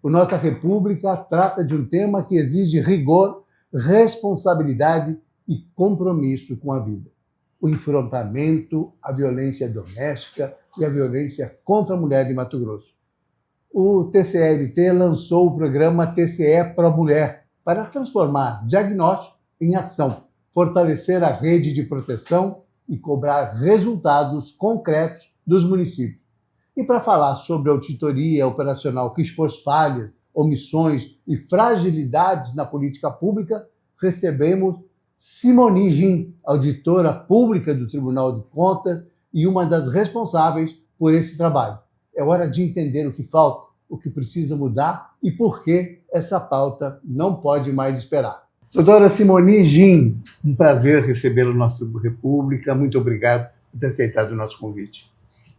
A nossa República trata de um tema que exige rigor, responsabilidade e compromisso com a vida. O enfrentamento à violência doméstica e à violência contra a mulher de Mato Grosso. O TCE-MT lançou o programa TCE Pro Mulher para transformar diagnóstico em ação, fortalecer a rede de proteção e cobrar resultados concretos dos municípios. E para falar sobre a auditoria operacional que expôs falhas, omissões e fragilidades na política pública, recebemos Simoni Gin, auditora pública do Tribunal de Contas e uma das responsáveis por esse trabalho. É hora de entender o que falta, o que precisa mudar e por que essa pauta não pode mais esperar. Doutora Simoni Gin, um prazer recebê-la no nosso República. Muito obrigado por ter aceitado o nosso convite.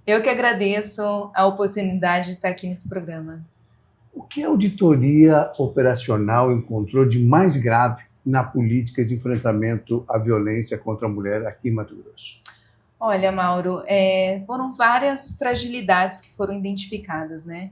Eu que agradeço a oportunidade de estar aqui nesse programa. O que a auditoria operacional encontrou de mais grave na política de enfrentamento à violência contra a mulher aqui em Mato Grosso? Olha, Mauro, foram várias fragilidades que foram identificadas, né?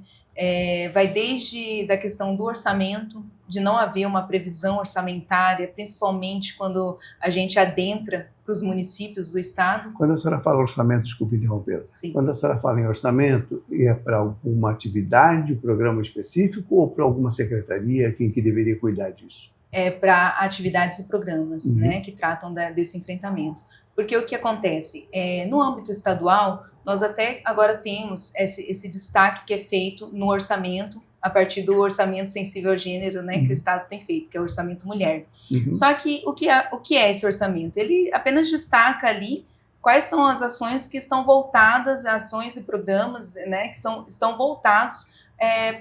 Vai desde da questão do orçamento, de não haver uma previsão orçamentária, principalmente quando a gente adentra para os municípios do estado. Quando a senhora fala orçamento, desculpe interromper. Sim. Quando a senhora fala em orçamento, é para alguma atividade, um programa específico ou para alguma secretaria que deveria cuidar disso? É para atividades e programas, né, que tratam desse enfrentamento. Porque o que acontece? No âmbito estadual, nós até agora temos esse destaque que é feito no orçamento, a partir do orçamento sensível ao gênero, né, que o Estado tem feito, que é o orçamento mulher. Só que o que é esse orçamento? Ele apenas destaca ali quais são as ações que estão voltadas, ações e programas, né, que estão voltados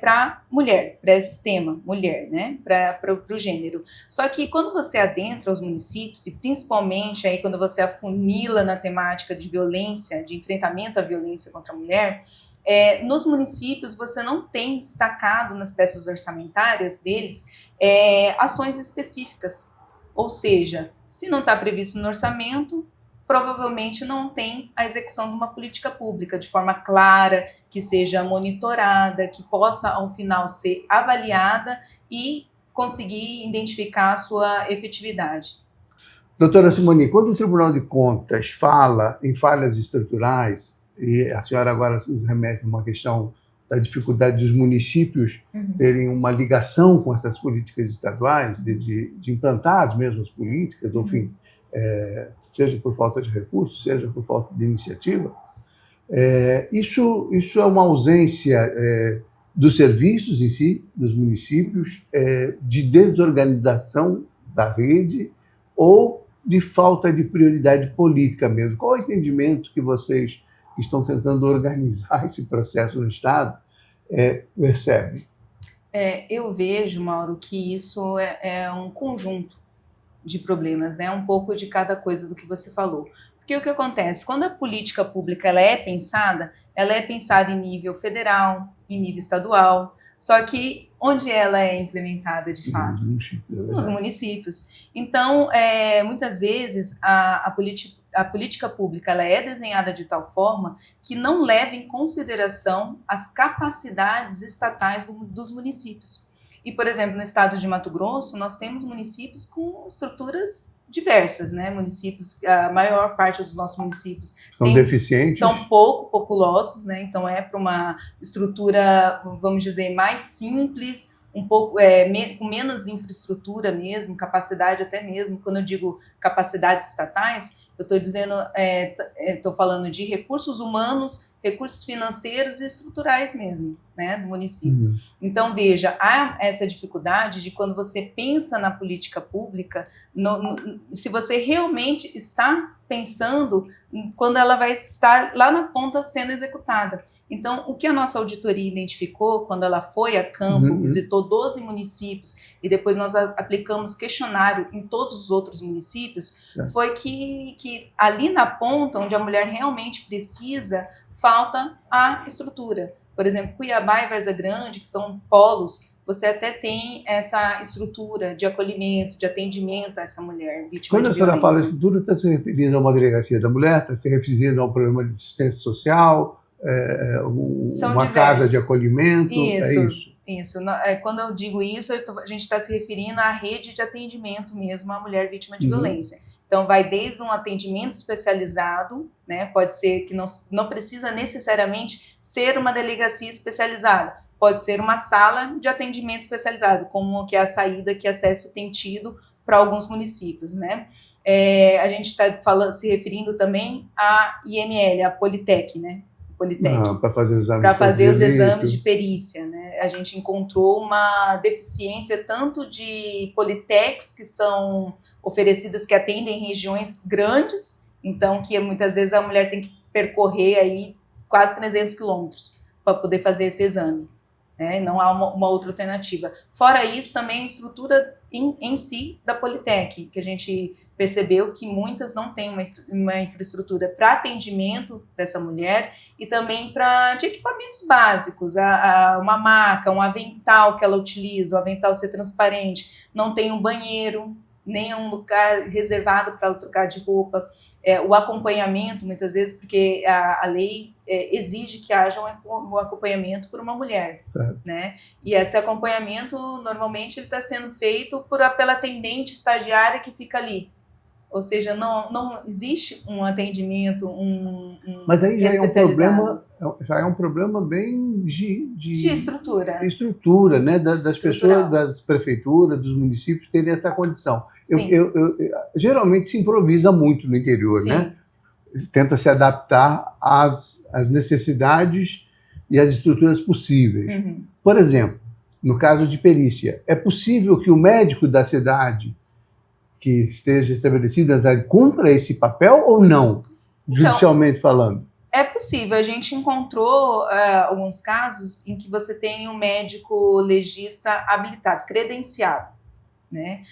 para mulher, para esse tema, mulher, né, para o gênero. Só que quando você adentra os municípios, e principalmente aí quando você afunila na temática de violência, de enfrentamento à violência contra a mulher, nos municípios você não tem destacado nas peças orçamentárias deles ações específicas. Ou seja, se não está previsto no orçamento, provavelmente não tem a execução de uma política pública de forma clara, que seja monitorada, que possa, ao final, ser avaliada e conseguir identificar a sua efetividade. Doutora Simoni, quando o Tribunal de Contas fala em falhas estruturais, e a senhora agora se remete a uma questão da dificuldade dos municípios terem uma ligação com essas políticas estaduais, de implantar as mesmas políticas, enfim, seja por falta de recursos, seja por falta de iniciativa, isso é uma ausência dos serviços em si, dos municípios, de desorganização da rede ou de falta de prioridade política mesmo. Qual é o entendimento que vocês que estão tentando organizar esse processo no Estado percebem? Eu vejo, Mauro, que isso é um conjunto de problemas, né? Um pouco de cada coisa do que você falou. Porque o que acontece? Quando a política pública ela é pensada em nível federal, em nível estadual, só que onde ela é implementada de fato? Nos municípios. Então, muitas vezes, a política pública ela é desenhada de tal forma que não leva em consideração as capacidades estatais dos municípios. E, por exemplo, no estado de Mato Grosso, nós temos municípios com estruturas diversas, né? Municípios, a maior parte dos nossos municípios são deficientes, são pouco populosos, né? Então para uma estrutura, vamos dizer, mais simples, um pouco com menos infraestrutura mesmo, capacidade até mesmo. Quando eu digo capacidades estatais, eu estou dizendo, estou falando de recursos humanos, recursos financeiros e estruturais mesmo, né, do município. Então, veja, há essa dificuldade de quando você pensa na política pública, se você realmente está pensando quando ela vai estar lá na ponta sendo executada. Então, o que a nossa auditoria identificou quando ela foi a campo, visitou 12 municípios e depois nós aplicamos questionário em todos os outros municípios, foi que ali na ponta, onde a mulher realmente precisa, falta a estrutura. Por exemplo, Cuiabá e Várzea Grande, que são polos, você até tem essa estrutura de acolhimento, de atendimento a essa mulher vítima de violência. Quando a senhora fala estrutura, está se referindo a uma delegacia da mulher, está se referindo a um programa de assistência social, uma casa de acolhimento? Isso, Isso. Quando eu digo isso, a gente está se referindo à rede de atendimento mesmo à mulher vítima de violência. Então, vai desde um atendimento especializado, né? Pode ser que não precisa necessariamente ser uma delegacia especializada, pode ser uma sala de atendimento especializado, como que é a saída que a CESP tem tido para alguns municípios, né? A gente está se referindo também à IML, a Politec, né? Para fazer os exames de perícia, né? A gente encontrou uma deficiência tanto de politecs que são oferecidas, que atendem regiões grandes, então que muitas vezes a mulher tem que percorrer aí quase 300 quilômetros para poder fazer esse exame, né? Não há uma outra alternativa. Fora isso, também a estrutura em si da Politec, que a gente percebeu que muitas não têm uma infraestrutura para atendimento dessa mulher e também de equipamentos básicos, uma maca, um avental que ela utiliza, o avental ser transparente, não tem um banheiro, nem um lugar reservado para ela trocar de roupa, o acompanhamento, muitas vezes, porque a lei exige que haja um acompanhamento por uma mulher, né? E esse acompanhamento, normalmente, ele está sendo feito pela atendente estagiária que fica ali. Ou seja, não existe um atendimento Mas daí especializado. já é um problema bem de estrutura. De estrutura, né? Das pessoas, das prefeituras, dos municípios terem essa condição. Geralmente se improvisa muito no interior, sim, né? Tenta se adaptar às necessidades e às estruturas possíveis. Uhum. Por exemplo, no caso de perícia, é possível que o médico da cidade que esteja estabelecido na cidade cumpra esse papel ou não, judicialmente falando? É possível. A gente encontrou alguns casos em que você tem um médico legista habilitado, credenciado, né?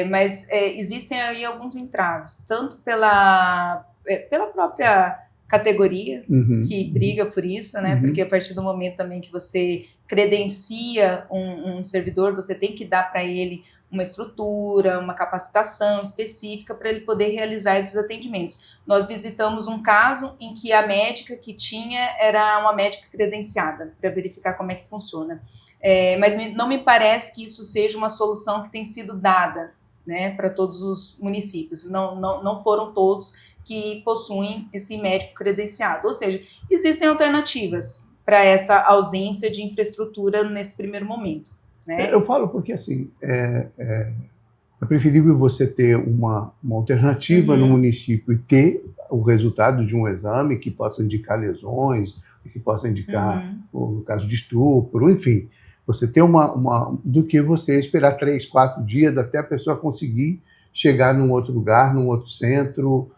Mas existem aí alguns entraves, tanto pela própria categoria, que briga por isso, né? Porque a partir do momento também que você credencia um servidor, você tem que dar para ele uma estrutura, uma capacitação específica para ele poder realizar esses atendimentos. Nós visitamos um caso em que a médica que tinha era uma médica credenciada, para verificar como é que funciona. Mas não me parece que isso seja uma solução que tem sido dada, né, para todos os municípios. Não foram todos que possuem esse médico credenciado. Ou seja, existem alternativas para essa ausência de infraestrutura nesse primeiro momento, né? Eu falo porque, assim, é preferível você ter uma alternativa no município e ter o resultado de um exame que possa indicar lesões, que possa indicar, no caso de estupro, enfim, você ter do que você esperar 3, 4 dias até a pessoa conseguir chegar num outro lugar, num outro centro,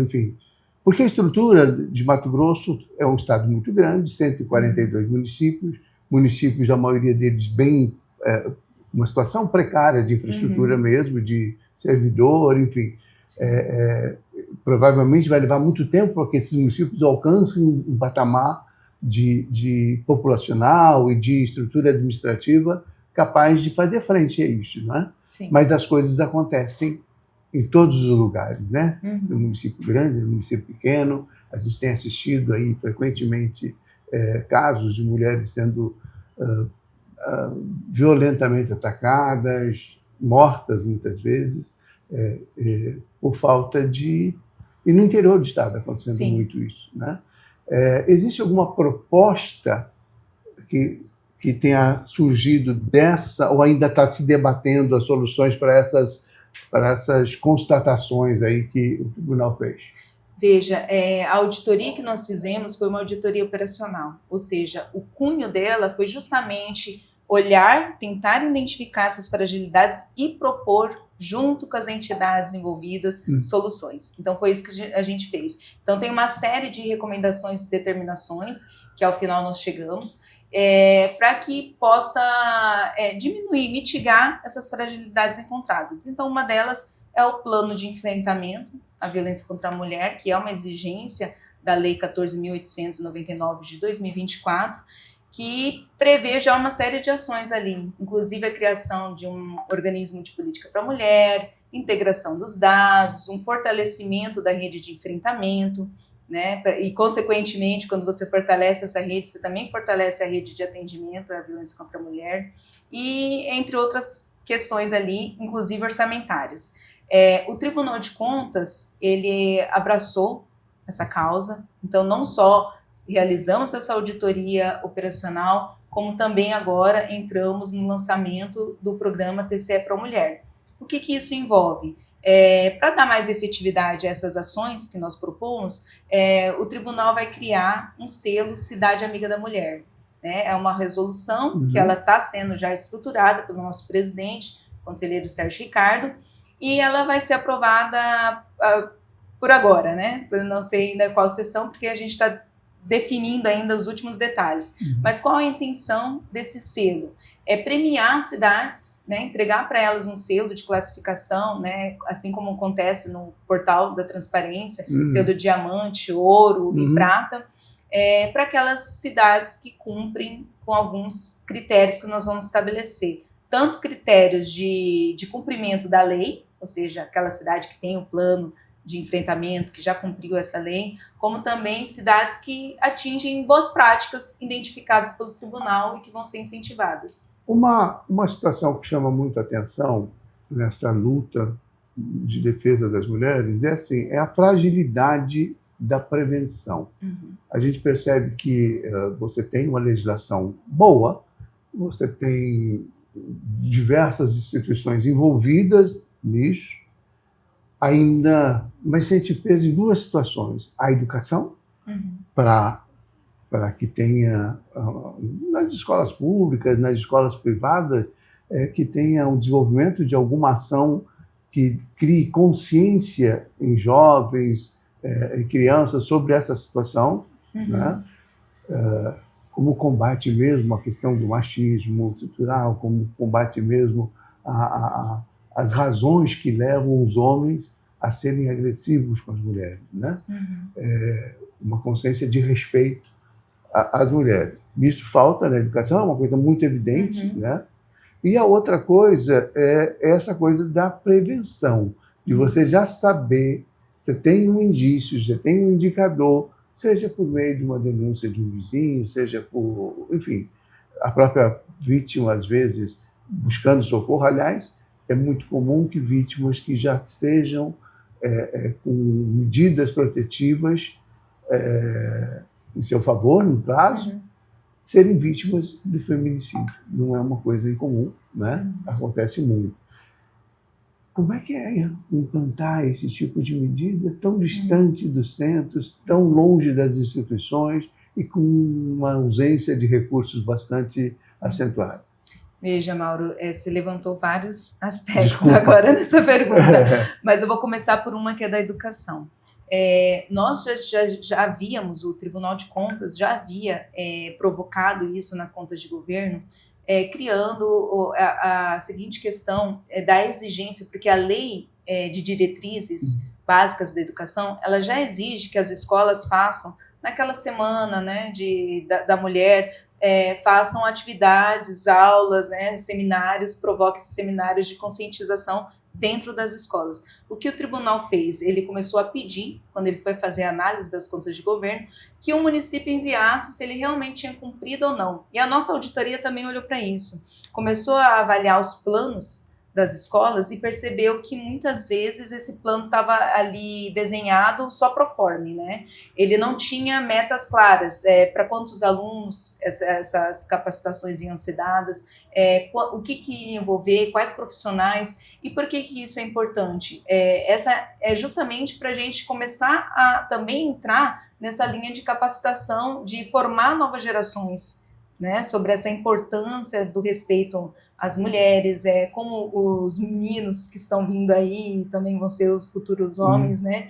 enfim. Porque a estrutura de Mato Grosso é um estado muito grande, 142 municípios, a maioria deles uma situação precária de infraestrutura mesmo, de servidor, enfim. Provavelmente vai levar muito tempo para que esses municípios alcancem um patamar de populacional e de estrutura administrativa capaz de fazer frente a isso, né? Sim. Mas as coisas acontecem em todos os lugares, né? No município grande, no município pequeno, a gente tem assistido aí frequentemente casos de mulheres sendo violentamente atacadas, mortas muitas vezes, por falta de... E no interior do estado acontecendo Sim. muito isso, né? Existe alguma proposta que tenha surgido dessa, ou ainda está se debatendo as soluções para essas constatações aí que o tribunal fez? Veja, a auditoria que nós fizemos foi uma auditoria operacional, ou seja, o cunho dela foi justamente olhar, tentar identificar essas fragilidades e propor, junto com as entidades envolvidas, soluções. Então, foi isso que a gente fez. Então, tem uma série de recomendações e determinações, que ao final nós chegamos, para que possa diminuir, mitigar essas fragilidades encontradas. Então, uma delas é o plano de enfrentamento à violência contra a mulher, que é uma exigência da Lei 14.899 de 2024, que prevê já uma série de ações ali, inclusive a criação de um organismo de política para a mulher, integração dos dados, um fortalecimento da rede de enfrentamento, né? E, consequentemente, quando você fortalece essa rede, você também fortalece a rede de atendimento à violência contra a mulher, e entre outras questões ali, inclusive orçamentárias. O Tribunal de Contas, ele abraçou essa causa, então não só realizamos essa auditoria operacional, como também agora entramos no lançamento do programa TCE Pro Mulher. O que isso envolve? Para dar mais efetividade a essas ações que nós propomos, o tribunal vai criar um selo Cidade Amiga da Mulher. Né? É uma resolução que ela está sendo já estruturada pelo nosso presidente, conselheiro Sérgio Ricardo, e ela vai ser aprovada por agora, né? Eu não sei ainda qual sessão, porque a gente está definindo ainda os últimos detalhes. Mas qual a intenção desse selo? É premiar cidades, né, entregar para elas um selo de classificação, né, assim como acontece no portal da transparência, selo de diamante, ouro e prata, para aquelas cidades que cumprem com alguns critérios que nós vamos estabelecer. Tanto critérios de cumprimento da lei, ou seja, aquela cidade que tem um plano de enfrentamento, que já cumpriu essa lei, como também cidades que atingem boas práticas identificadas pelo tribunal e que vão ser incentivadas. Uma situação que chama muito a atenção nessa luta de defesa das mulheres é a fragilidade da prevenção. A gente percebe que você tem uma legislação boa, você tem diversas instituições envolvidas nisso, mas a gente pensa em duas situações: a educação, para que tenha, nas escolas públicas, nas escolas privadas, que tenha um desenvolvimento de alguma ação que crie consciência em jovens, em crianças sobre essa situação, né? Como combate mesmo a questão do machismo estrutural, como combate mesmo as razões que levam os homens a serem agressivos com as mulheres, né? Uma consciência de respeito às mulheres. Isso falta na educação, é uma coisa muito evidente, né? E a outra coisa é essa coisa da prevenção, de você já saber, você tem um indício, você tem um indicador, seja por meio de uma denúncia de um vizinho, seja por, enfim, a própria vítima, às vezes, buscando socorro. Aliás, é muito comum que vítimas que já estejam com medidas protetivas em seu favor, no prazo, serem vítimas de feminicídio. Não é uma coisa incomum, né? Acontece muito. Como é que é implantar esse tipo de medida tão distante dos centros, tão longe das instituições e com uma ausência de recursos bastante acentuada? Veja, Mauro, você levantou vários aspectos agora nessa pergunta, mas eu vou começar por uma que é da educação. Nós já havíamos, o Tribunal de Contas já havia provocado isso na conta de governo, criando a seguinte questão da exigência, porque a lei de diretrizes básicas da educação, ela já exige que as escolas façam, naquela semana, né, da mulher, façam atividades, aulas, né, seminários, provoquem seminários de conscientização dentro das escolas. O que o tribunal fez? Ele começou a pedir, quando ele foi fazer a análise das contas de governo, que o município enviasse se ele realmente tinha cumprido ou não. E a nossa auditoria também olhou para isso. Começou a avaliar os planos das escolas e percebeu que muitas vezes esse plano estava ali desenhado só pro forma, né? Ele não tinha metas claras, para quantos alunos essas capacitações iam ser dadas, o que ia envolver, quais profissionais, e por que isso é importante? Essa é justamente para a gente começar a também entrar nessa linha de capacitação, de formar novas gerações, né, sobre essa importância do respeito às mulheres, como os meninos que estão vindo aí, também vão ser os futuros homens, né,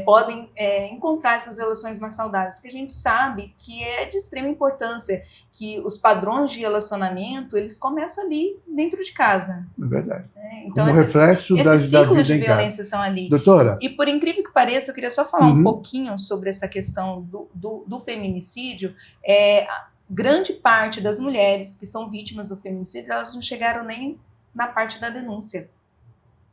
podem encontrar essas relações mais saudáveis, que a gente sabe que é de extrema importância, que os padrões de relacionamento, eles começam ali dentro de casa. É verdade. Então, esses ciclos de violência são ali. Doutora? E por incrível que pareça, eu queria só falar um pouquinho sobre essa questão do feminicídio. Grande parte das mulheres que são vítimas do feminicídio, elas não chegaram nem na parte da denúncia.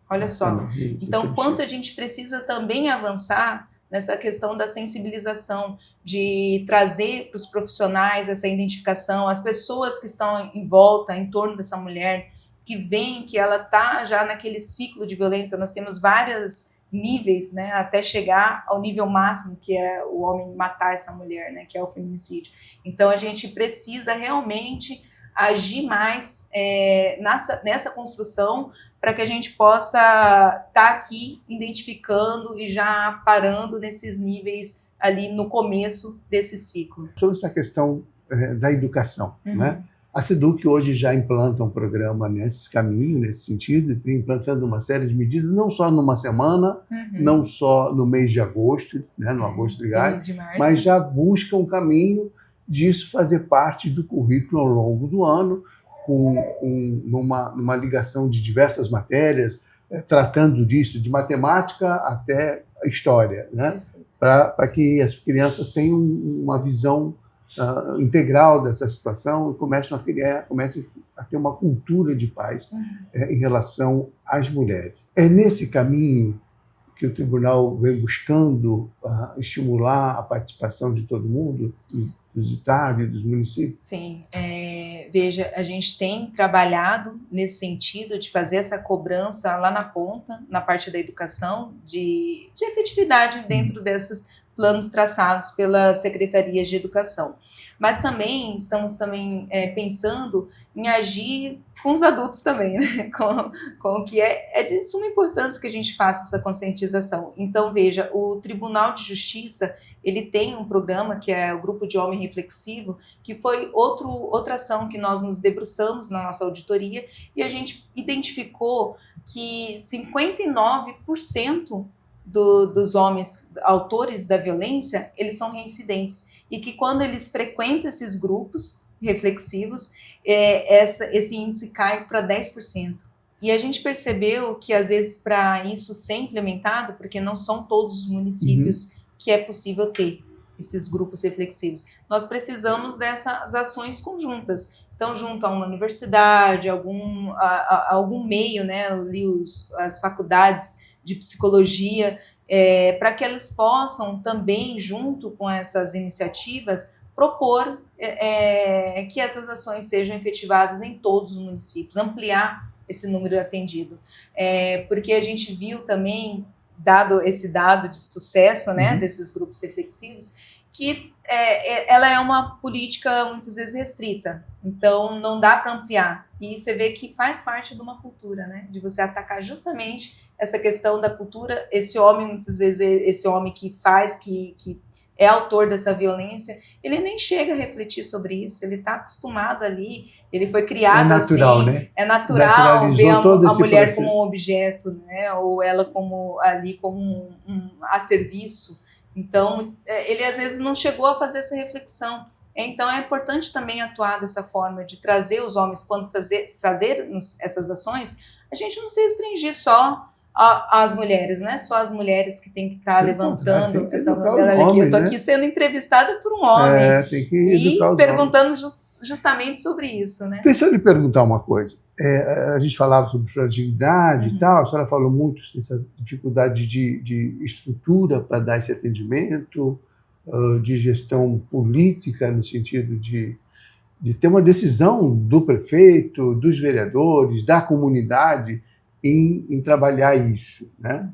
Olha só. Então, quanto a gente precisa também avançar nessa questão da sensibilização, de trazer para os profissionais essa identificação, as pessoas que estão em volta, em torno dessa mulher, que veem que ela está já naquele ciclo de violência. Nós temos vários níveis, né, até chegar ao nível máximo, que é o homem matar essa mulher, né, que é o feminicídio. Então, a gente precisa realmente agir mais nessa construção, para que a gente possa estar aqui identificando e já parando nesses níveis ali no começo desse ciclo. Sobre essa questão da educação, né? A SEDUC hoje já implanta um programa nesse caminho, nesse sentido, vem implantando uma série de medidas, não só numa semana, não só no mês de agosto, né, no agosto de março, mas já busca um caminho disso fazer parte do currículo ao longo do ano, numa ligação de diversas matérias, tratando disso, de matemática até história, né? Para que as crianças tenham uma visão integral dessa situação e comecem a ter uma cultura de paz em relação às mulheres. É nesse caminho que o tribunal vem buscando estimular a participação de todo mundo, dos estados e dos municípios? Sim, veja, a gente tem trabalhado nesse sentido de fazer essa cobrança lá na ponta, na parte da educação, de efetividade dentro desses planos traçados pelas secretarias de educação. Mas também estamos pensando em agir com os adultos também, né? com o que é de suma importância que a gente faça essa conscientização. Então, veja, o Tribunal de Justiça, ele tem um programa que é o Grupo de Homem Reflexivo, que foi outra ação que nós nos debruçamos na nossa auditoria, e a gente identificou que 59% dos homens autores da violência, eles são reincidentes, e que quando eles frequentam esses grupos reflexivos, esse índice cai para 10%. E a gente percebeu que, às vezes, para isso ser implementado, porque não são todos os municípios que é possível ter esses grupos reflexivos, nós precisamos dessas ações conjuntas. Então, junto a uma universidade, algum meio, né, ali as faculdades de psicologia, para que eles possam também, junto com essas iniciativas, propor que essas ações sejam efetivadas em todos os municípios, ampliar esse número atendido. Porque a gente viu também, dado esse dado de sucesso, né, desses grupos reflexivos, que ela é uma política muitas vezes restrita, então não dá para ampliar. E você vê que faz parte de uma cultura, né, de você atacar justamente essa questão da cultura. Esse homem, muitas vezes, esse homem que é autor dessa violência, ele nem chega a refletir sobre isso, ele está acostumado ali, ele foi criado natural, assim, né? É natural ver a mulher processo como um objeto, né? Ou ela como a serviço. Então, ele às vezes não chegou a fazer essa reflexão. Então, é importante também atuar dessa forma, de trazer os homens, quando fazer essas ações, a gente não se restringir só às mulheres, não é só as mulheres que tem que estar levantando essa bandeira aqui. Eu estou aqui sendo entrevistada por um homem tem que educar e perguntando justamente sobre isso, né? Deixa eu lhe perguntar uma coisa. A gente falava sobre fragilidade e tal, a senhora falou muito dessa dificuldade de estrutura para dar esse atendimento, de gestão política, no sentido de ter uma decisão do prefeito, dos vereadores, da comunidade, em trabalhar isso, né?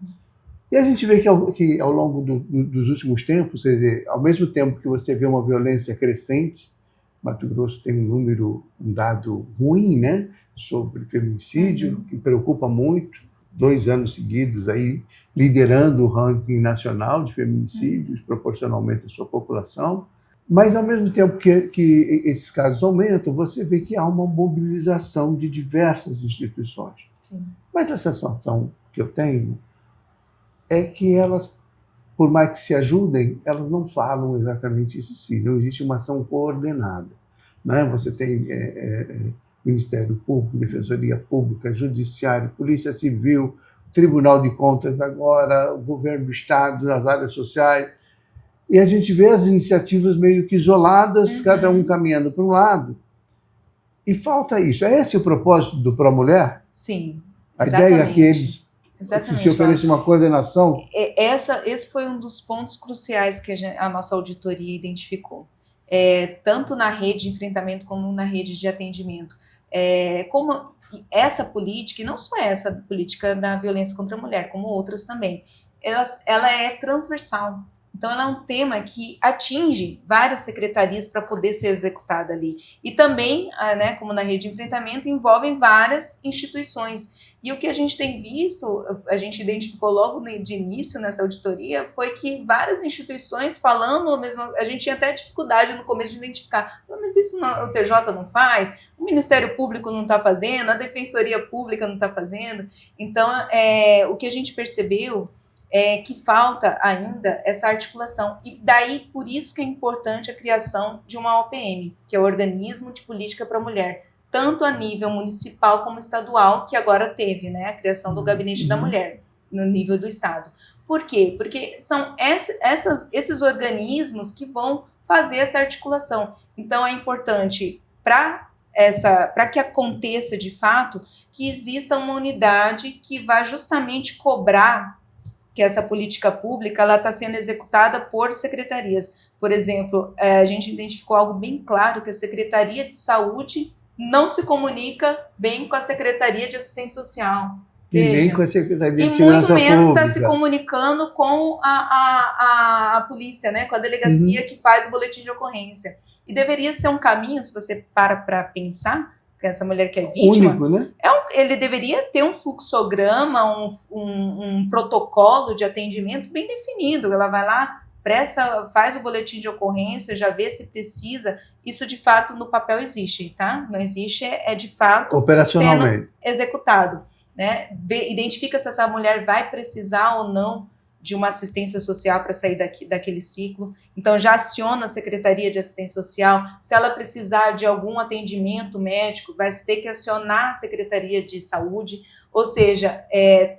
E a gente vê que ao longo dos últimos tempos, ao mesmo tempo que você vê uma violência crescente, Mato Grosso tem um dado ruim, né, sobre feminicídio, que preocupa muito, 2 anos seguidos aí liderando o ranking nacional de feminicídios, proporcionalmente à sua população. Mas, ao mesmo tempo que esses casos aumentam, você vê que há uma mobilização de diversas instituições. Sim. Mas a sensação que eu tenho é que elas, por mais que se ajudem, elas não falam exatamente isso sim. Não existe uma ação coordenada, né? Você tem Ministério Público, Defensoria Pública, Judiciário, Polícia Civil, Tribunal de Contas agora, o Governo do Estado, as áreas sociais. E a gente vê as iniciativas meio que isoladas, cada um caminhando para um lado. E falta isso. É esse o propósito do Pró-Mulher? Sim, A exatamente. ideia é que eles Exatamente. Se oferece uma coordenação? Esse foi um dos pontos cruciais que a nossa auditoria identificou. Tanto na rede de enfrentamento como na rede de atendimento. Como essa política, e não só essa política da violência contra a mulher, como outras também, ela é transversal. Então, ela é um tema que atinge várias secretarias para poder ser executada ali. E também, né, como na rede de enfrentamento, envolvem várias instituições. E o que a gente tem visto, a gente identificou logo de início nessa auditoria, foi que várias instituições falando mesmo, a gente tinha até dificuldade no começo de identificar, mas isso não, o TJ não faz, o Ministério Público não está fazendo, a Defensoria Pública não está fazendo. Então, o que a gente percebeu é que falta ainda essa articulação. E daí, por isso que é importante a criação de uma OPM, que é o Organismo de Política para a Mulher, tanto a nível municipal como estadual, que agora teve, né, a criação do Gabinete da Mulher, no nível do Estado. Por quê? Porque são esses organismos que vão fazer essa articulação. Então, é importante para que aconteça de fato, que exista uma unidade que vá justamente cobrar que essa política pública está sendo executada por secretarias. Por exemplo, a gente identificou algo bem claro, que a Secretaria de Saúde não se comunica bem com a Secretaria de Assistência Social. E nem com a Secretaria de Segurança Pública. E muito menos está se comunicando com a polícia, né, com a delegacia que faz o boletim de ocorrência. E deveria ser um caminho, se você para pensar, que essa mulher que é vítima, único, né? Ele deveria ter um fluxograma, um protocolo de atendimento bem definido. Ela vai lá, faz o boletim de ocorrência, já vê se precisa. Isso, de fato, no papel existe, tá? Não existe, de fato, operacionalmente sendo executado, né? Identifica se essa mulher vai precisar ou não de uma assistência social para sair daquele ciclo. Então, já aciona a Secretaria de Assistência Social. Se ela precisar de algum atendimento médico, vai ter que acionar a Secretaria de Saúde. Ou seja,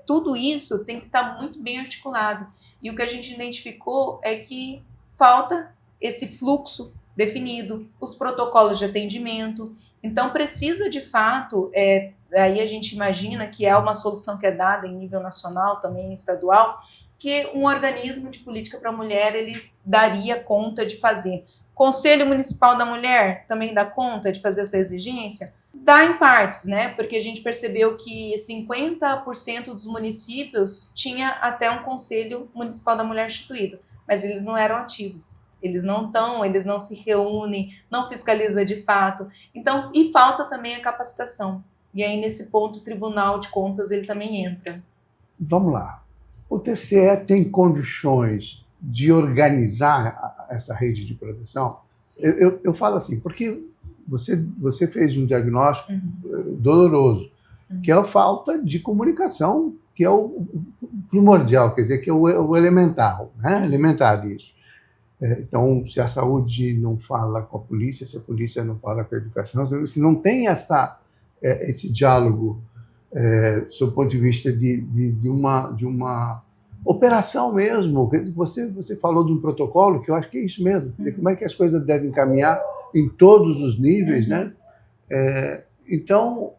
tudo isso tem que estar muito bem articulado. E o que a gente identificou é que falta esse fluxo definido, os protocolos de atendimento. Então, precisa, de fato, aí a gente imagina que é uma solução que é dada em nível nacional, também estadual, que um organismo de política para a mulher ele daria conta de fazer. Conselho Municipal da Mulher também dá conta de fazer essa exigência? Dá em partes, né? Porque a gente percebeu que 50% dos municípios tinha até um Conselho Municipal da Mulher instituído, mas eles não eram ativos. Eles não se reúnem, não fiscaliza de fato. Então, e falta também a capacitação. E aí, nesse ponto, o Tribunal de Contas ele também entra. Vamos lá. O TCE tem condições de organizar essa rede de proteção? Eu falo assim, porque você fez um diagnóstico doloroso, que é a falta de comunicação, que é o primordial, quer dizer, que é o elementar, né? Elementar disso. Então, se a saúde não fala com a polícia, se a polícia não fala com a educação, se não tem esse diálogo sob o ponto de vista de uma operação mesmo. Você falou de um protocolo, que eu acho que é isso mesmo. Como é que as coisas devem caminhar em todos os níveis, né? Então,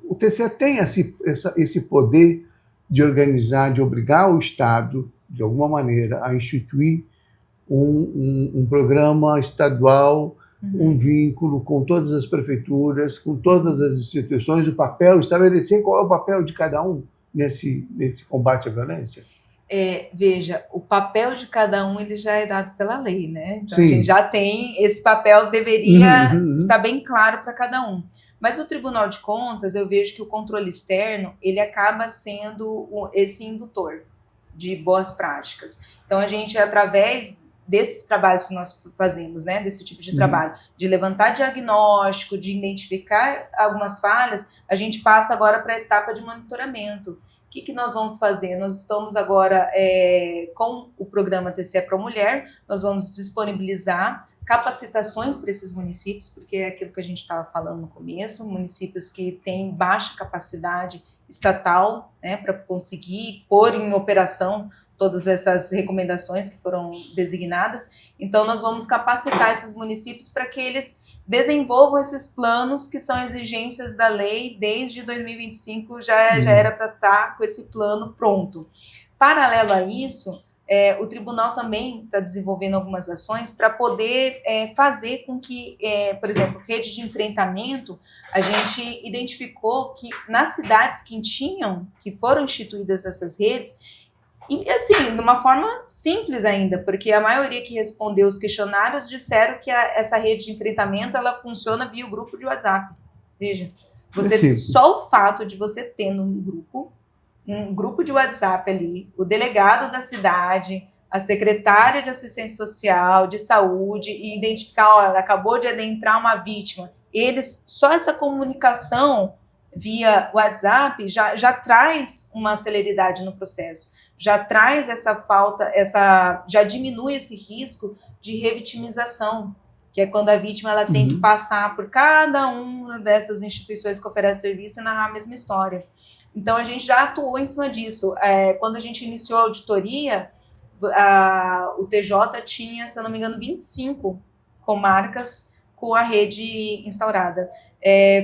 o TCE tem esse poder de organizar, de obrigar o Estado, de alguma maneira, a instituir um programa estadual, um vínculo com todas as prefeituras, com todas as instituições, estabelecer qual é o papel de cada um nesse combate à violência? Veja, o papel de cada um ele já é dado pela lei, né? Então, sim, a gente já tem, esse papel deveria estar bem claro para cada um. Mas o Tribunal de Contas, eu vejo que o controle externo, ele acaba sendo esse indutor de boas práticas. Então, a gente, através desses trabalhos que nós fazemos, né, desse tipo de trabalho, de levantar diagnóstico, de identificar algumas falhas, a gente passa agora para a etapa de monitoramento. O que nós vamos fazer? Nós estamos agora com o programa TCE Pro Mulher, nós vamos disponibilizar capacitações para esses municípios, porque é aquilo que a gente estava falando no começo, municípios que têm baixa capacidade estatal, né, para conseguir pôr em operação todas essas recomendações que foram designadas. Então, nós vamos capacitar esses municípios para que eles desenvolvam esses planos que são exigências da lei. Desde 2025 já era para estar com esse plano pronto. Paralelo a isso, o tribunal também está desenvolvendo algumas ações para poder fazer com que, por exemplo, rede de enfrentamento, a gente identificou que nas cidades que foram instituídas essas redes, e assim, de uma forma simples ainda, porque a maioria que respondeu os questionários disseram que essa rede de enfrentamento, ela funciona via o grupo de WhatsApp. Veja, só o fato de você ter um grupo de WhatsApp ali, o delegado da cidade, a secretária de assistência social, de saúde, e identificar, olha, acabou de adentrar uma vítima. Só essa comunicação via WhatsApp já traz uma celeridade no processo, já traz já diminui esse risco de revitimização, que é quando a vítima ela tem que passar por cada uma dessas instituições que oferecem serviço e narrar a mesma história. Então, a gente já atuou em cima disso. Quando a gente iniciou a auditoria, o TJ tinha, se eu não me engano, 25 comarcas com a rede instaurada.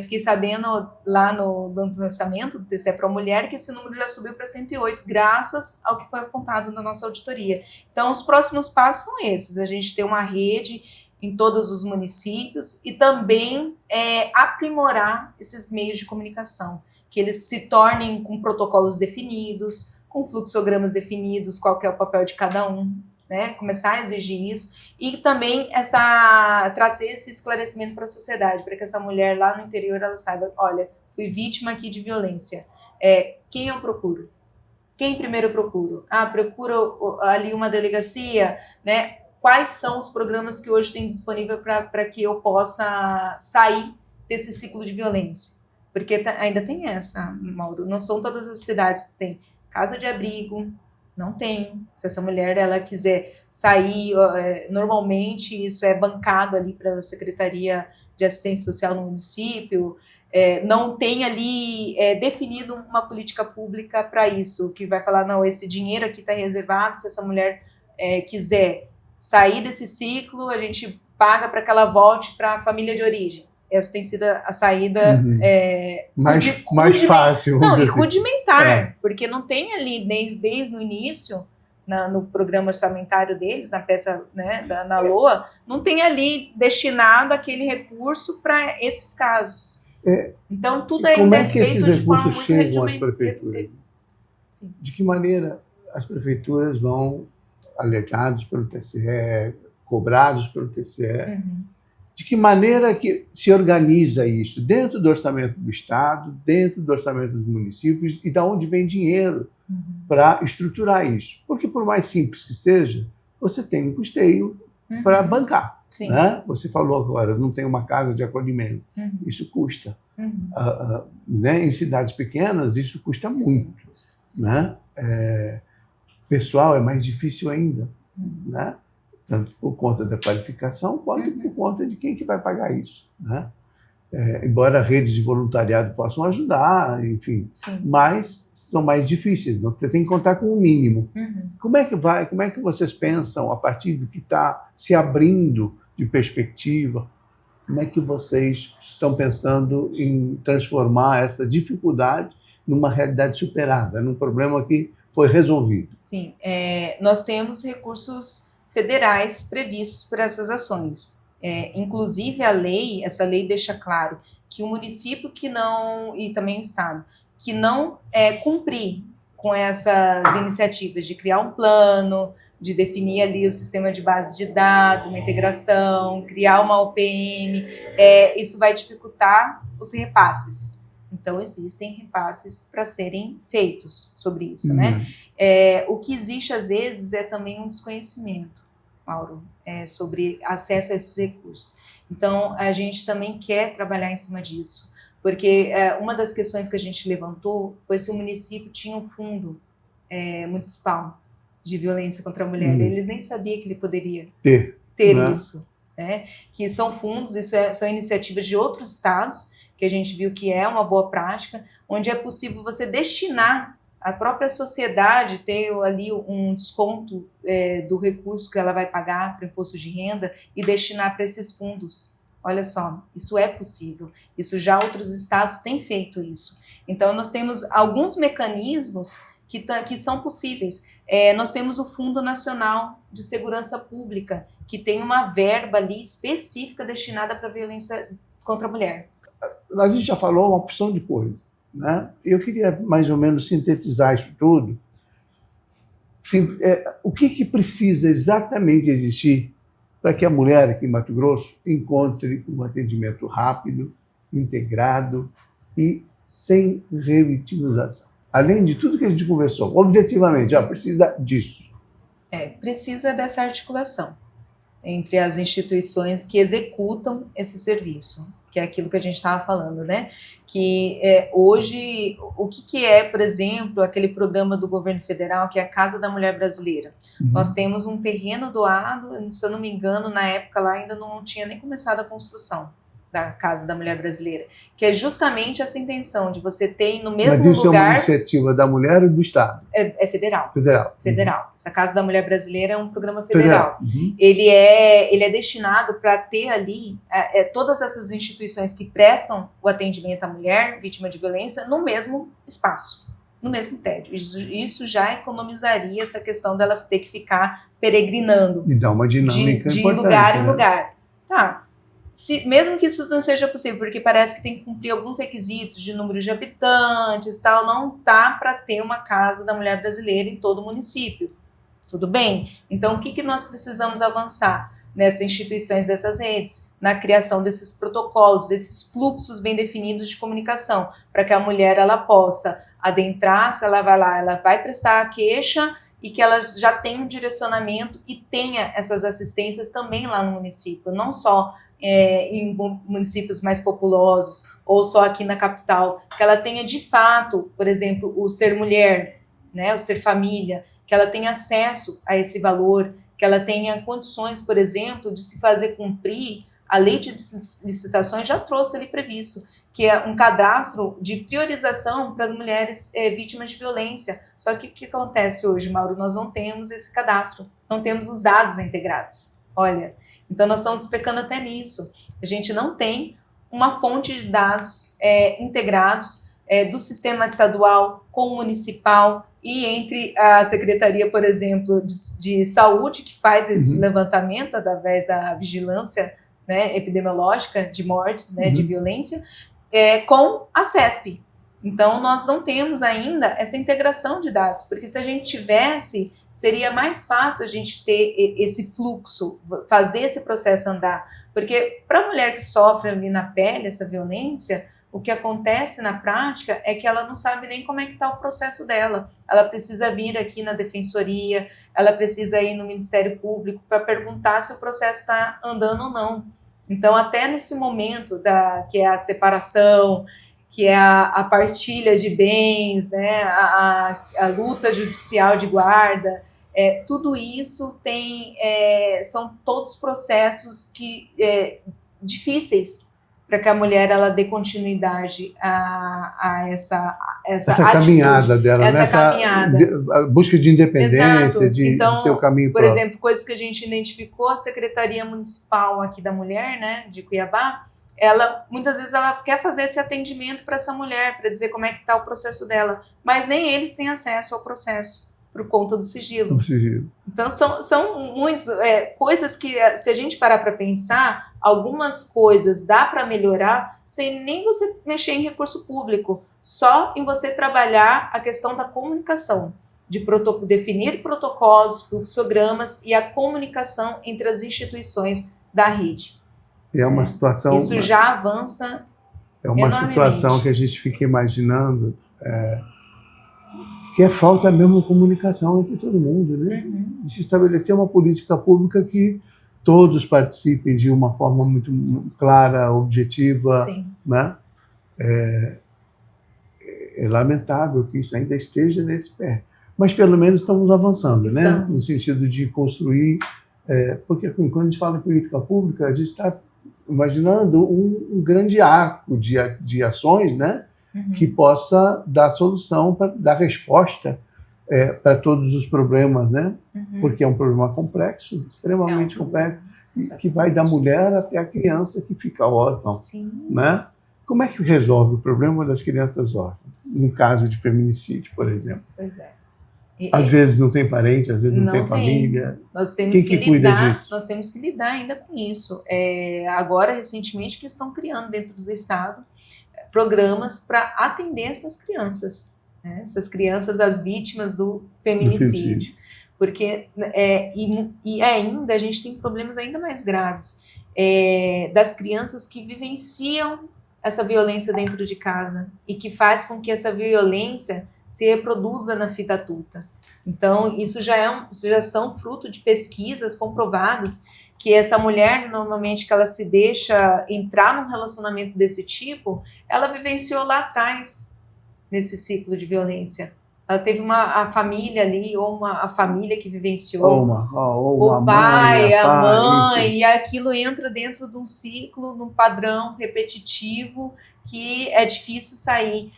Fiquei sabendo lá no lançamento do TCE Pro Mulher que esse número já subiu para 108, graças ao que foi apontado na nossa auditoria. Então, os próximos passos são esses: a gente ter uma rede em todos os municípios e também aprimorar esses meios de comunicação, que eles se tornem com protocolos definidos, com fluxogramas definidos, qual que é o papel de cada um, né? Começar a exigir isso, e também trazer esse esclarecimento para a sociedade, para que essa mulher lá no interior, ela saiba, olha, fui vítima aqui de violência, quem eu procuro? Quem primeiro eu procuro? Procuro ali uma delegacia, né? Quais são os programas que hoje tem disponível para que eu possa sair desse ciclo de violência? Porque ainda tem essa, Mauro, não são todas as cidades que tem casa de abrigo, não tem. Se essa mulher ela quiser sair, normalmente isso é bancado ali pela Secretaria de Assistência Social no município, não tem ali definido uma política pública para isso, que vai falar, não, esse dinheiro aqui está reservado, se essa mulher quiser sair desse ciclo, a gente paga para que ela volte para a família de origem. Essa tem sido a saída mais fácil. Não, e rudimentar, porque não tem ali, desde o início, no programa orçamentário deles, na peça, né, na LOA, não tem ali destinado aquele recurso para esses casos. Então, tudo ainda é feito de forma muito rudimentar. De que maneira as prefeituras vão, alegados pelo TCE, cobrados pelo TCE, de que maneira que se organiza isso dentro do orçamento do Estado, dentro do orçamento dos municípios, e de onde vem dinheiro para estruturar isso? Porque, por mais simples que seja, você tem um custeio para bancar. Né? Você falou agora, não tem uma casa de acolhimento. Isso custa. Né? Em cidades pequenas, isso custa muito. Né? Pessoal, é mais difícil ainda. Né? Tanto por conta da qualificação, quanto por conta de quem que vai pagar isso. Né? Embora redes de voluntariado possam ajudar, enfim, mas são mais difíceis. Você tem que contar com o mínimo. Como é que vocês pensam, a partir do que está se abrindo de perspectiva, como é que vocês estão pensando em transformar essa dificuldade numa realidade superada, num problema que foi resolvido? Sim, nós temos recursos federais previstos para essas ações. Inclusive essa lei deixa claro que o município que não, e também o Estado, que não cumprir com essas iniciativas de criar um plano, de definir ali o sistema de base de dados, uma integração, criar uma OPM, isso vai dificultar os repasses. Então, existem repasses para serem feitos sobre isso, né? O que existe, às vezes, é também um desconhecimento, Mauro, sobre acesso a esses recursos. Então, a gente também quer trabalhar em cima disso, porque uma das questões que a gente levantou foi se o município tinha um fundo municipal de violência contra a mulher. Ele nem sabia que ele poderia ter isso, né? Que são fundos, são iniciativas de outros estados, que a gente viu que é uma boa prática, onde é possível você destinar a própria sociedade, ter ali um desconto do recurso que ela vai pagar para o imposto de renda e destinar para esses fundos olha só, isso é possível, isso já outros estados têm feito isso. Então, nós temos alguns mecanismos que são possíveis. Nós temos o Fundo Nacional de Segurança Pública, que tem uma verba ali específica destinada para a violência contra a mulher. A gente já falou uma opção de coisas, né? Eu queria mais ou menos sintetizar isso tudo. O que precisa exatamente existir para que a mulher aqui em Mato Grosso encontre um atendimento rápido, integrado e sem revitimização? Além de tudo que a gente conversou, objetivamente, precisa disso. Precisa dessa articulação entre as instituições que executam esse serviço, que é aquilo que a gente estava falando, né? Que hoje, o que é, por exemplo, aquele programa do governo federal, que é a Casa da Mulher Brasileira? Nós temos um terreno doado, se eu não me engano, na época lá ainda não tinha nem começado a construção da Casa da Mulher Brasileira, que é justamente essa intenção de você ter no mesmo lugar... Mas isso é uma iniciativa da mulher ou do Estado? É federal. Federal. Essa Casa da Mulher Brasileira é um programa federal. Uhum. Ele é destinado para ter ali todas essas instituições que prestam o atendimento à mulher vítima de violência no mesmo espaço, no mesmo prédio. Isso já economizaria essa questão dela ter que ficar peregrinando. E dá uma dinâmica de importante, lugar em né? lugar. Tá. Mesmo que isso não seja possível, porque parece que tem que cumprir alguns requisitos de número de habitantes, tal, não dá para ter uma Casa da Mulher Brasileira em todo o município. Tudo bem? Então, o que nós precisamos avançar nessas instituições, dessas redes, na criação desses protocolos, desses fluxos bem definidos de comunicação, para que a mulher ela possa adentrar, se ela vai lá, ela vai prestar a queixa e que ela já tenha um direcionamento e tenha essas assistências também lá no município, não só em municípios mais populosos ou só aqui na capital, que ela tenha de fato, por exemplo, o ser mulher, né, o ser família, que ela tenha acesso a esse valor, que ela tenha condições, por exemplo, de se fazer cumprir a lei de licitações já trouxe ali previsto, que é um cadastro de priorização para as mulheres vítimas de violência. Só que o que acontece hoje, Mauro? Nós não temos esse cadastro, não temos os dados integrados. Olha, então nós estamos pecando até nisso. A gente não tem uma fonte de dados integrados do sistema estadual com o municipal e entre a Secretaria, por exemplo, de Saúde, que faz esse levantamento através da vigilância, né, epidemiológica de mortes, né, de violência, com a CESP. Então, nós não temos ainda essa integração de dados, porque se a gente tivesse, seria mais fácil a gente ter esse fluxo, fazer esse processo andar. Porque para a mulher que sofre ali na pele essa violência, o que acontece na prática é que ela não sabe nem como é que está o processo dela. Ela precisa vir aqui na defensoria, ela precisa ir no Ministério Público para perguntar se o processo está andando ou não. Então, até nesse momento que é a separação, que é a partilha de bens, né, a luta judicial de guarda, tudo isso são todos processos difíceis para que a mulher ela dê continuidade a essa caminhada dela, essa caminhada. A busca de independência, Exato. de ter o caminho por próprio. exemplo, coisas que a gente identificou, a Secretaria Municipal aqui da Mulher, né, de Cuiabá, muitas vezes ela quer fazer esse atendimento para essa mulher, para dizer como é que está o processo dela, mas nem eles têm acesso ao processo, por conta do sigilo. Então, são muitas coisas que, se a gente parar para pensar, algumas coisas dá para melhorar sem nem você mexer em recurso público, só em você trabalhar a questão da comunicação, de definir protocolos, fluxogramas e a comunicação entre as instituições da rede. É uma situação... Isso já avança enormemente. Situação que a gente fica imaginando... que é falta mesmo de comunicação entre todo mundo, né? De se estabelecer uma política pública que todos participem de uma forma muito clara, objetiva. Sim. Né? É lamentável que isso ainda esteja nesse pé. Mas pelo menos estamos avançando, né? No sentido de construir... porque quando a gente fala em política pública, a gente está imaginando um grande arco de ações, né? Que possa dar solução, dar resposta para todos os problemas, né? Porque é um problema complexo, extremamente complexo, que vai da mulher até a criança que fica órfã. Sim. Né? Como é que resolve o problema das crianças órfãs? No caso de feminicídio, por exemplo. Pois é. Às vezes não tem parente, às vezes não tem família. Nós temos Quem que cuida lidar, disso? nós temos que lidar ainda com isso. Agora, recentemente, que estão criando dentro do Estado programas para atender essas crianças, né? Essas crianças, as vítimas do feminicídio. Porque, e ainda a gente tem problemas ainda mais graves, das crianças que vivenciam essa violência dentro de casa e que faz com que essa violência se reproduza na vida adulta. Então, isso já são fruto de pesquisas comprovadas que essa mulher, normalmente, que ela se deixa entrar num relacionamento desse tipo, ela vivenciou lá atrás, nesse ciclo de violência. Ela teve a família ali, ou a família que vivenciou, o pai, a mãe, e aquilo entra dentro de um ciclo, num padrão repetitivo que é difícil sair.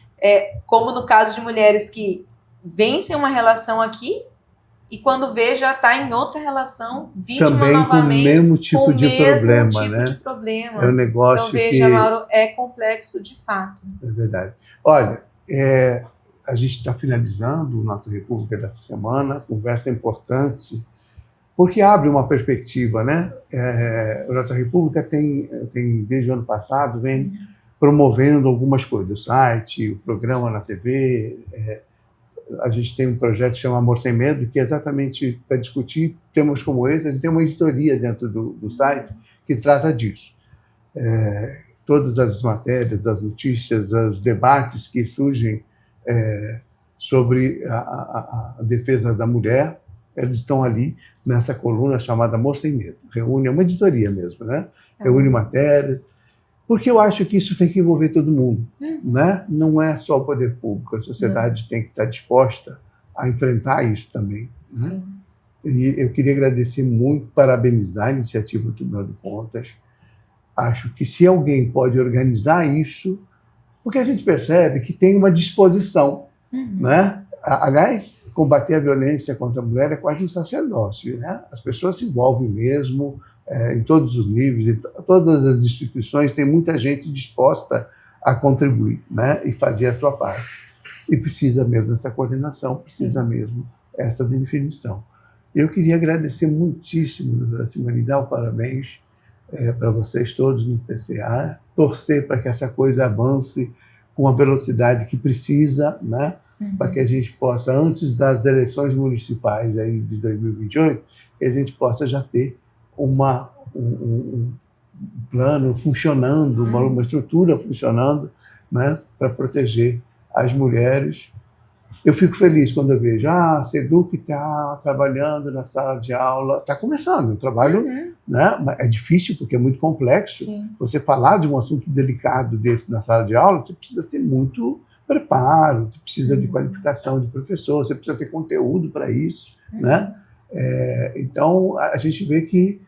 Como no caso de mulheres que vencem uma relação aqui e quando vê já está em outra relação, vítima também novamente, com o mesmo tipo de problema, né? De problema. É um negócio então veja, Mauro, é complexo de fato. É verdade. Olha, a gente está finalizando Nossa República dessa semana, conversa importante, porque abre uma perspectiva, né? A Nossa República tem desde o ano passado, vem promovendo algumas coisas, o site, o programa na TV. A gente tem um projeto que chama Amor Sem Medo, que é exatamente para discutir temas como esse. A gente tem uma editoria dentro do site que trata disso. Todas as matérias, as notícias, os debates que surgem sobre a defesa da mulher, eles estão ali nessa coluna chamada Amor Sem Medo. Reúne, é uma editoria mesmo, né? Reúne matérias, porque eu acho que isso tem que envolver todo mundo, né? Não é só o poder público, a sociedade tem que estar disposta a enfrentar isso também. Né? Sim. E eu queria agradecer muito, parabenizar a iniciativa do Tribunal de Contas. Acho que se alguém pode organizar isso, porque a gente percebe que tem uma disposição, né? Aliás, combater a violência contra a mulher é quase um sacerdócio, né? As pessoas se envolvem mesmo, em todos os níveis, em todas as instituições, tem muita gente disposta a contribuir, né? E fazer a sua parte. E precisa mesmo dessa coordenação, precisa mesmo essa definição. Eu queria agradecer muitíssimo, doutora Simone, dar os parabéns para vocês todos no TCA, torcer para que essa coisa avance com a velocidade que precisa, né? Para que a gente possa, antes das eleições municipais aí de 2028, que a gente possa já ter um plano funcionando, uma estrutura funcionando, né? Para proteger as mulheres. Eu fico feliz quando eu vejo, a SEDUC está trabalhando na sala de aula, está começando o trabalho, né? É difícil porque é muito complexo. Sim. Você falar de um assunto delicado desse na sala de aula, você precisa ter muito preparo, você precisa de qualificação de professor, você precisa ter conteúdo para isso, né? Então, a gente vê que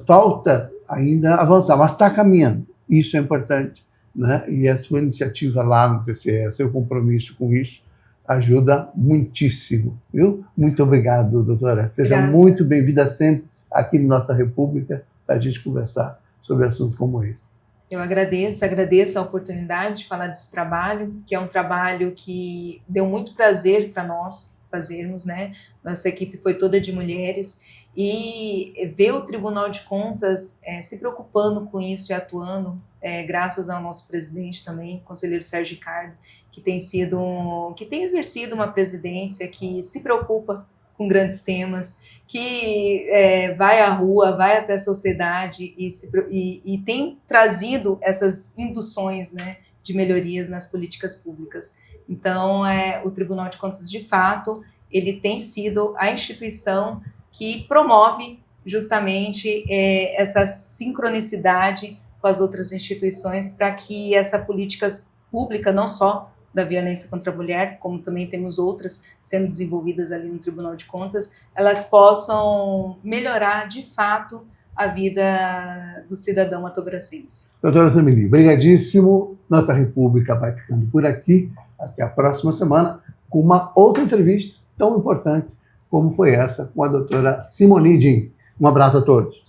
falta ainda avançar, mas está caminhando, isso é importante, né? E a sua iniciativa lá no TCE, seu compromisso com isso, ajuda muitíssimo, viu? Muito obrigado, doutora. Seja muito bem-vinda sempre aqui na Nossa República para a gente conversar sobre assuntos como esse. Eu agradeço a oportunidade de falar desse trabalho, que é um trabalho que deu muito prazer para nós fazermos, né? Nossa equipe foi toda de mulheres, e ver o Tribunal de Contas se preocupando com isso e atuando, graças ao nosso presidente também, conselheiro Sérgio Ricardo, que tem exercido uma presidência que se preocupa com grandes temas, que vai à rua, vai até a sociedade e tem trazido essas induções, né, de melhorias nas políticas públicas. Então, o Tribunal de Contas, de fato, ele tem sido a instituição que promove justamente essa sincronicidade com as outras instituições para que essa política pública, não só da violência contra a mulher, como também temos outras sendo desenvolvidas ali no Tribunal de Contas, elas possam melhorar, de fato, a vida do cidadão matogrossense. Doutora Sameli, brigadíssimo. Nossa República vai ficando por aqui. Até a próxima semana com uma outra entrevista tão importante como foi essa com a doutora Simone Din. Um abraço a todos.